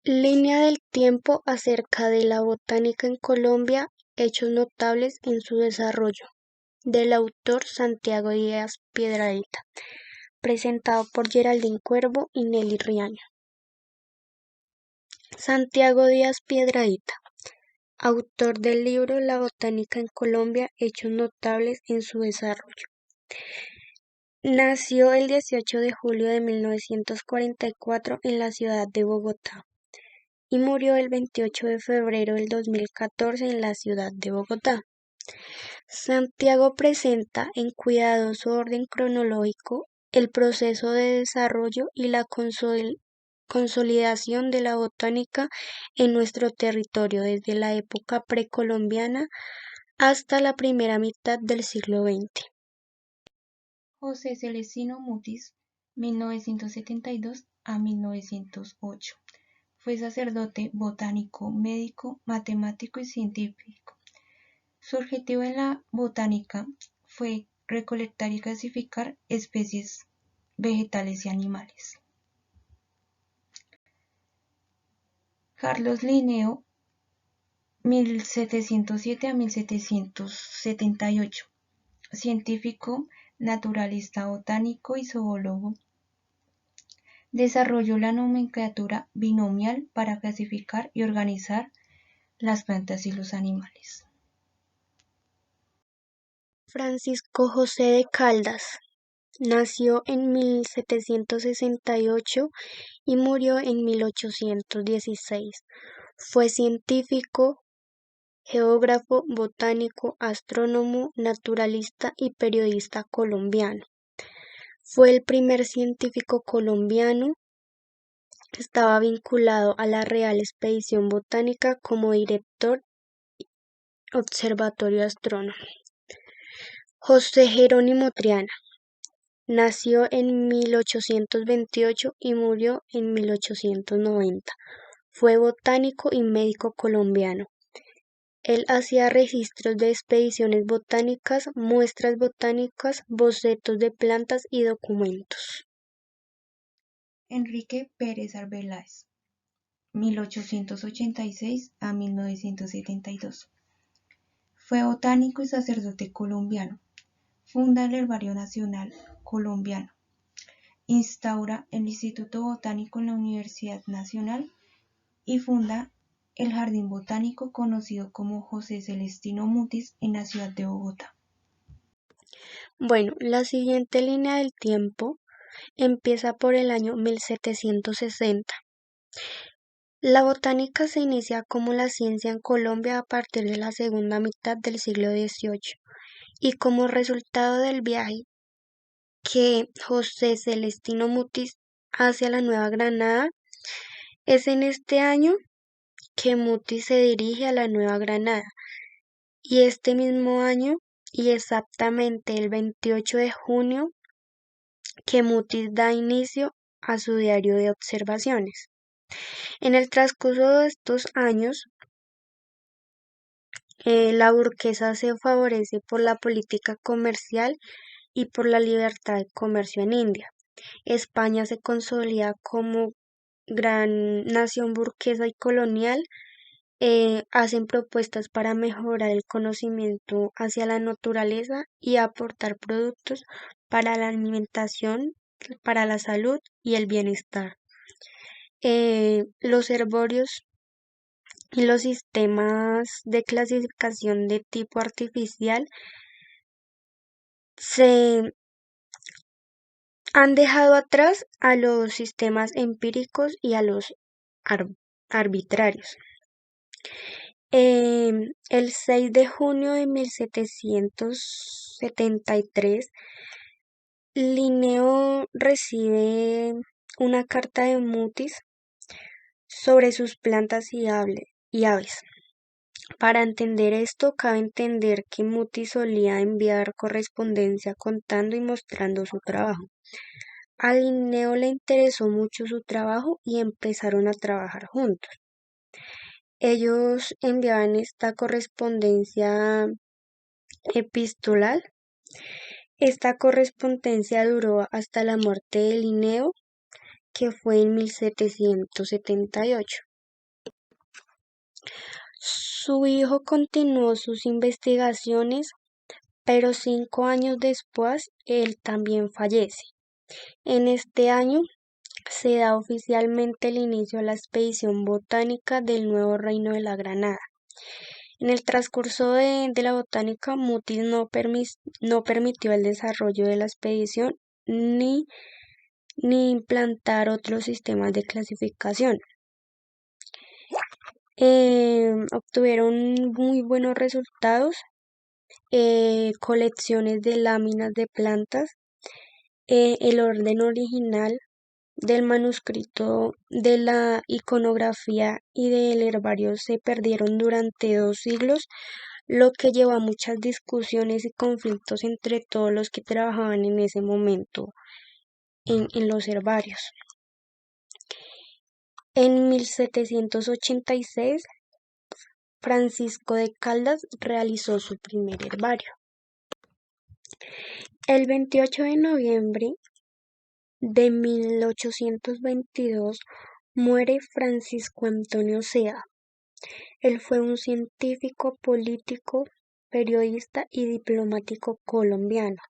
Línea del tiempo acerca de la botánica en Colombia, hechos notables en su desarrollo, del autor Santiago Díaz Piedrahita, presentado por Geraldine Cuervo y Nelly Riaño. Santiago Díaz Piedrahita, autor del libro La botánica en Colombia, hechos notables en su desarrollo. Nació el 18 de julio de 1944 en la ciudad de Bogotá y murió el 28 de febrero del 2014 en la ciudad de Bogotá. Santiago presenta en cuidadoso orden cronológico el proceso de desarrollo y la consolidación de la botánica en nuestro territorio desde la época precolombiana hasta la primera mitad del siglo XX. José Celestino Mutis, 1972 a 1908. Fue sacerdote, botánico, médico, matemático y científico. Su objetivo en la botánica fue recolectar y clasificar especies vegetales y animales. Carlos Linneo, 1707 a 1778. Científico, naturalista, botánico y zoólogo. Desarrolló la nomenclatura binomial para clasificar y organizar las plantas y los animales. Francisco José de Caldas nació en 1768 y murió en 1816. Fue científico, geógrafo, botánico, astrónomo, naturalista y periodista colombiano. Fue el primer científico colombiano. Estaba vinculado a la Real Expedición Botánica como director Observatorio Astrónomo. José Jerónimo Triana nació en 1828 y murió en 1890. Fue botánico y médico colombiano. Él hacía registros de expediciones botánicas, muestras botánicas, bocetos de plantas y documentos. Enrique Pérez Arbeláez, 1886 a 1972. Fue botánico y sacerdote colombiano. Funda el Herbario Nacional Colombiano. Instaura el Instituto Botánico en la Universidad Nacional y funda el Jardín Botánico conocido como José Celestino Mutis en la ciudad de Bogotá. Bueno, la siguiente línea del tiempo empieza por el año 1760. La botánica se inicia como la ciencia en Colombia a partir de la segunda mitad del siglo XVIII y como resultado del viaje que José Celestino Mutis hace a la Nueva Granada. Es en este año que Mutis se dirige a la Nueva Granada y este mismo año y exactamente el 28 de junio que Mutis da inicio a su diario de observaciones. En el transcurso de estos años, la burguesa se favorece por la política comercial y por la libertad de comercio en India. España se consolida como gran nación burguesa y colonial. Hacen propuestas para mejorar el conocimiento hacia la naturaleza y aportar productos para la alimentación, para la salud y el bienestar. Los herborios y los sistemas de clasificación de tipo artificial se han dejado atrás a los sistemas empíricos y a los arbitrarios. El 6 de junio de 1773, Linneo recibe una carta de Mutis sobre sus plantas y aves. Para entender esto, cabe entender que Mutis solía enviar correspondencia contando y mostrando su trabajo. A Linneo le interesó mucho su trabajo y empezaron a trabajar juntos. Ellos enviaban esta correspondencia epistolar. Esta correspondencia duró hasta la muerte de Linneo, que fue en 1778. Su hijo continuó sus investigaciones, pero 5 años después él también fallece. En este año se da oficialmente el inicio a la expedición botánica del Nuevo Reino de la Granada. En el transcurso de la botánica, Mutis no permitió el desarrollo de la expedición ni implantar otros sistemas de clasificación. Obtuvieron muy buenos resultados, colecciones de láminas de plantas, el orden original del manuscrito de la iconografía y del herbario se perdieron durante 2 siglos, lo que llevó a muchas discusiones y conflictos entre todos los que trabajaban en ese momento en los herbarios. En 1786, Francisco de Caldas realizó su primer herbario. El 28 de noviembre de 1822 muere Francisco Antonio Sea. Él fue un científico, político, periodista y diplomático colombiano.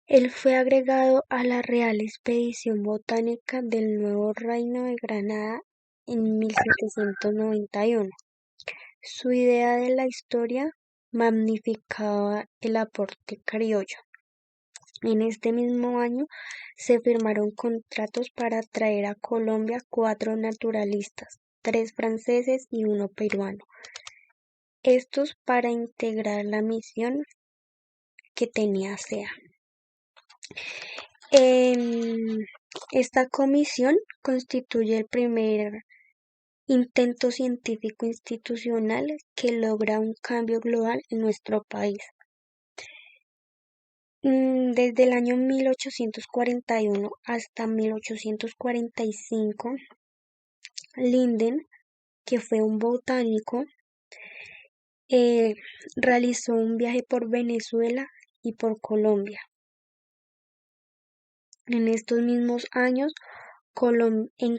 Él fue agregado a la Real Expedición Botánica del Nuevo Reino de Granada en 1791. Su idea de la historia magnificaba el aporte criollo. En este mismo año se firmaron contratos para traer a Colombia 4 naturalistas, 3 franceses y 1 peruano. Estos para integrar la misión que tenía SEA. Esta comisión constituye el primer intento científico institucional que logra un cambio global en nuestro país. Desde el año 1841 hasta 1845, Linden, que fue un botánico, realizó un viaje por Venezuela y por Colombia. En estos mismos años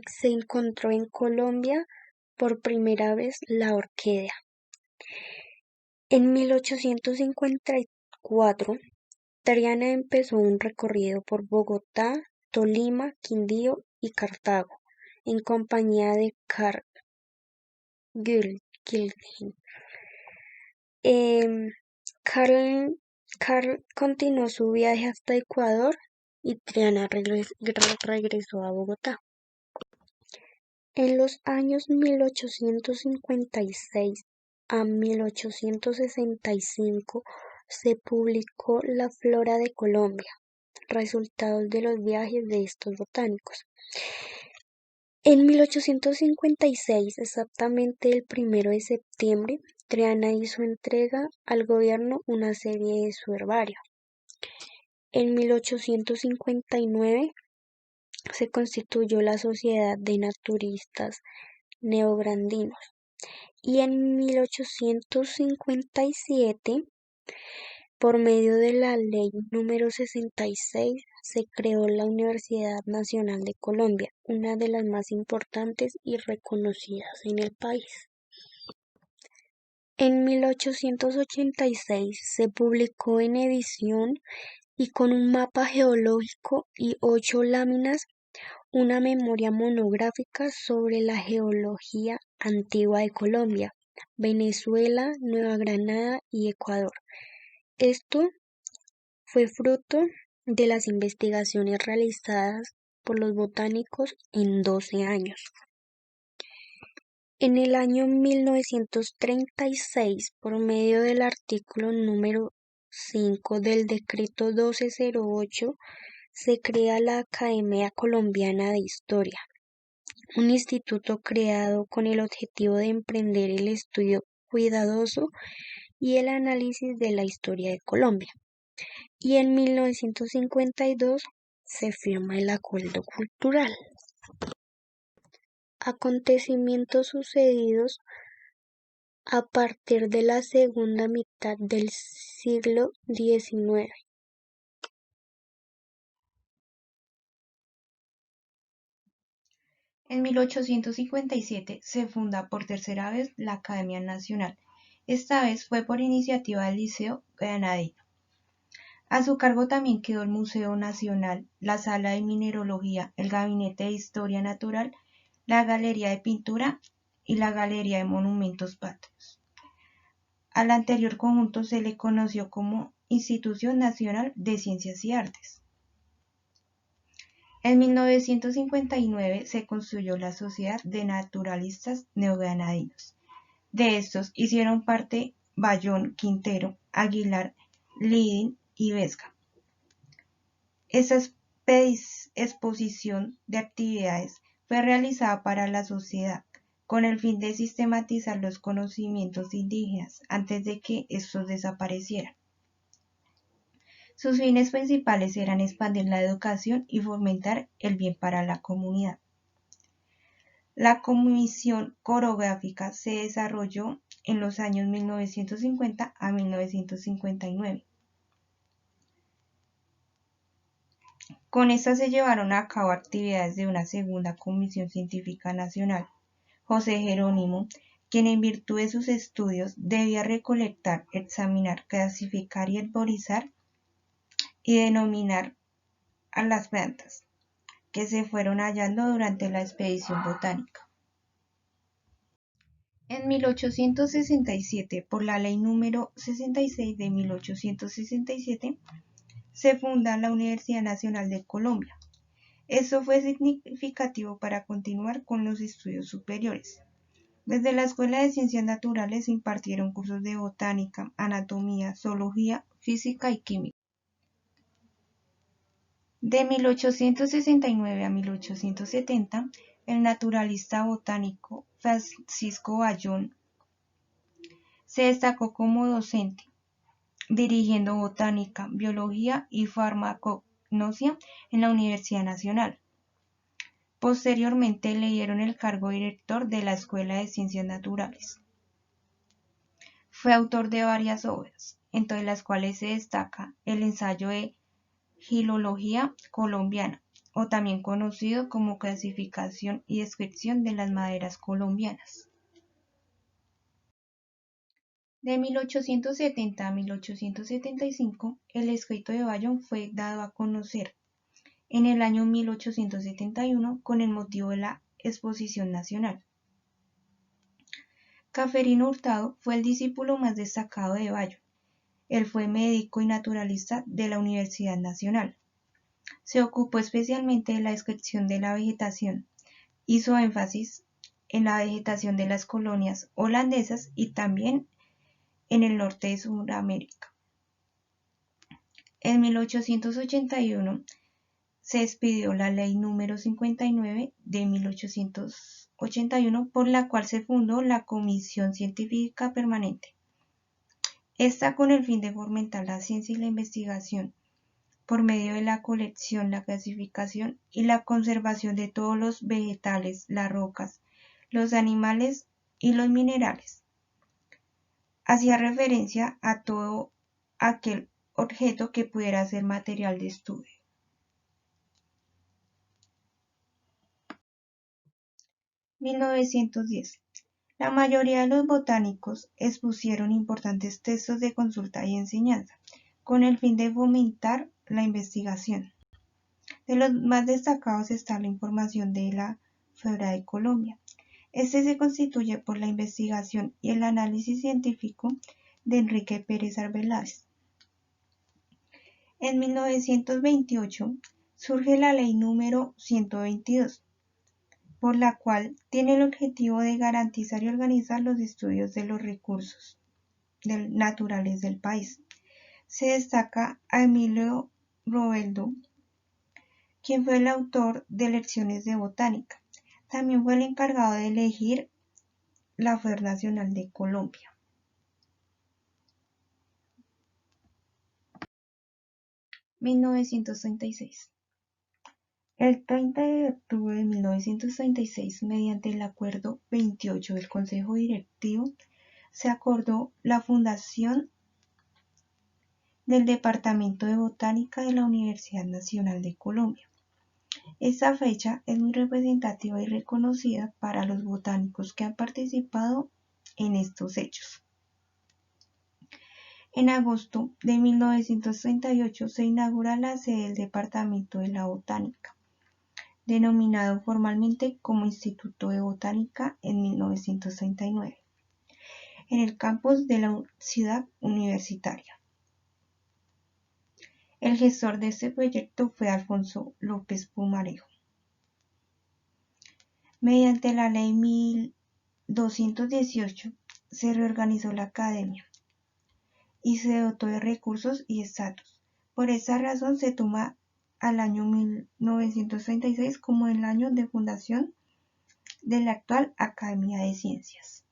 se encontró en Colombia por primera vez la orquídea. En 1854, Triana empezó un recorrido por Bogotá, Tolima, Quindío y Cartago, en compañía de Carl Gilgen. Carl continuó su viaje hasta Ecuador y Triana regresó a Bogotá. En los años 1856 a 1865 se publicó La Flora de Colombia, resultados de los viajes de estos botánicos. En 1856, exactamente el 1 de septiembre, Triana hizo entrega al gobierno una serie de su herbario. En 1859 se constituyó la Sociedad de Naturistas Neograndinos y en 1857, por medio de la Ley número 66, se creó la Universidad Nacional de Colombia, una de las más importantes y reconocidas en el país. En 1886 se publicó en edición y con un mapa geológico y 8 láminas una memoria monográfica sobre la geología antigua de Colombia, Venezuela, Nueva Granada y Ecuador. Esto fue fruto de las investigaciones realizadas por los botánicos en 12 años. En el año 1936, por medio del artículo número 5 del Decreto 1208, se crea la Academia Colombiana de Historia, un instituto creado con el objetivo de emprender el estudio cuidadoso y el análisis de la historia de Colombia. Y en 1952 se firma el Acuerdo Cultural. Acontecimientos sucedidos a partir de la segunda mitad del siglo XIX. En 1857 se funda por tercera vez la Academia Nacional. Esta vez fue por iniciativa del Liceo Granadino. A su cargo también quedó el Museo Nacional, la Sala de Mineralogía, el Gabinete de Historia Natural, la Galería de Pintura y la Galería de Monumentos Patrios. Al anterior conjunto se le conoció como Institución Nacional de Ciencias y Artes. En 1959 se construyó la Sociedad de Naturalistas Neogranadinos. De estos hicieron parte Bayón, Quintero, Aguilar, Lidín y Vesga. Esta exposición de actividades fue realizada para la sociedad con el fin de sistematizar los conocimientos indígenas antes de que estos desaparecieran. Sus fines principales eran expandir la educación y fomentar el bien para la comunidad. La comisión coreográfica se desarrolló en los años 1950 a 1959. Con esta se llevaron a cabo actividades de una segunda Comisión Científica Nacional, José Jerónimo, quien en virtud de sus estudios debía recolectar, examinar, clasificar y arborizar y denominar a las plantas que se fueron hallando durante la expedición botánica. En 1867, por la Ley número 66 de 1867, se funda la Universidad Nacional de Colombia. Esto fue significativo para continuar con los estudios superiores. Desde la Escuela de Ciencias Naturales se impartieron cursos de botánica, anatomía, zoología, física y química. De 1869 a 1870, el naturalista botánico Francisco Bayón se destacó como docente, dirigiendo botánica, biología y farmacognosia en la Universidad Nacional. Posteriormente le dieron el cargo de director de la Escuela de Ciencias Naturales. Fue autor de varias obras, entre las cuales se destaca el ensayo de Filología colombiana, o también conocido como Clasificación y Descripción de las maderas colombianas. De 1870 a 1875, el escrito de Bayón fue dado a conocer en el año 1871 con el motivo de la Exposición Nacional. Ceferino Hurtado fue el discípulo más destacado de Bayón. Él fue médico y naturalista de la Universidad Nacional. Se ocupó especialmente de la descripción de la vegetación. Hizo énfasis en la vegetación de las colonias holandesas y también en el norte de Sudamérica. En 1881 se expidió la Ley número 59 de 1881, por la cual se fundó la Comisión Científica Permanente. Esta con el fin de fomentar la ciencia y la investigación por medio de la colección, la clasificación y la conservación de todos los vegetales, las rocas, los animales y los minerales. Hacía referencia a todo aquel objeto que pudiera ser material de estudio. (1910) La mayoría de los botánicos expusieron importantes textos de consulta y enseñanza, con el fin de fomentar la investigación. De los más destacados está la información de la Flora de Colombia. Este se constituye por la investigación y el análisis científico de Enrique Pérez Arbeláez. En 1928 surge la Ley número 122, por la cual tiene el objetivo de garantizar y organizar los estudios de los recursos naturales del país. Se destaca a Emilio Robledo, quien fue el autor de Lecciones de Botánica. También fue el encargado de elegir la Flor Nacional de Colombia. 1936. El 30 de octubre de 1936, mediante el Acuerdo 28 del Consejo Directivo, se acordó la fundación del Departamento de Botánica de la Universidad Nacional de Colombia. Esta fecha es muy representativa y reconocida para los botánicos que han participado en estos hechos. En agosto de 1938 se inaugura la sede del Departamento de la Botánica, denominado formalmente como Instituto de Botánica en 1939, en el campus de la ciudad universitaria. El gestor de este proyecto fue Alfonso López Pumarejo. Mediante la Ley 1218 se reorganizó la academia y se dotó de recursos y estatus. Por esa razón se toma al año 1936 como el año de fundación de la actual Academia de Ciencias.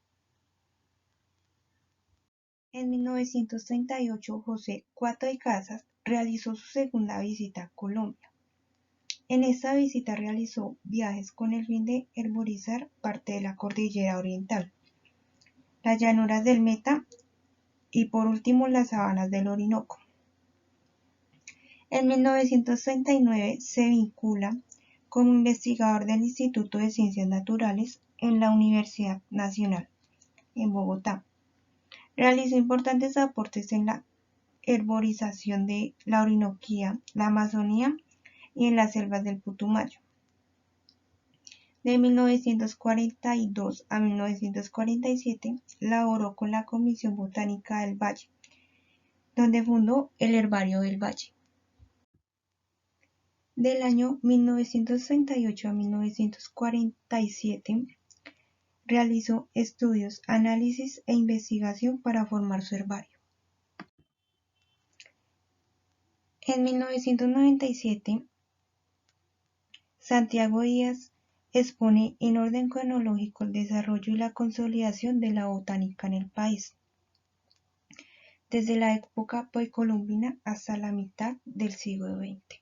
En 1938 José Cuato y Casas realizó su segunda visita a Colombia. En esta visita realizó viajes con el fin de herborizar parte de la cordillera oriental, las llanuras del Meta y por último las sabanas del Orinoco. En 1939 se vincula como investigador del Instituto de Ciencias Naturales en la Universidad Nacional, en Bogotá. Realizó importantes aportes en la herborización de la Orinoquía, la Amazonía y en las selvas del Putumayo. De 1942 a 1947 laboró con la Comisión Botánica del Valle, donde fundó el Herbario del Valle. Del año 1938 a 1947 realizó estudios, análisis e investigación para formar su herbario. En 1997, Santiago Díaz expone en orden cronológico el desarrollo y la consolidación de la botánica en el país, desde la época precolombina hasta la mitad del siglo XX.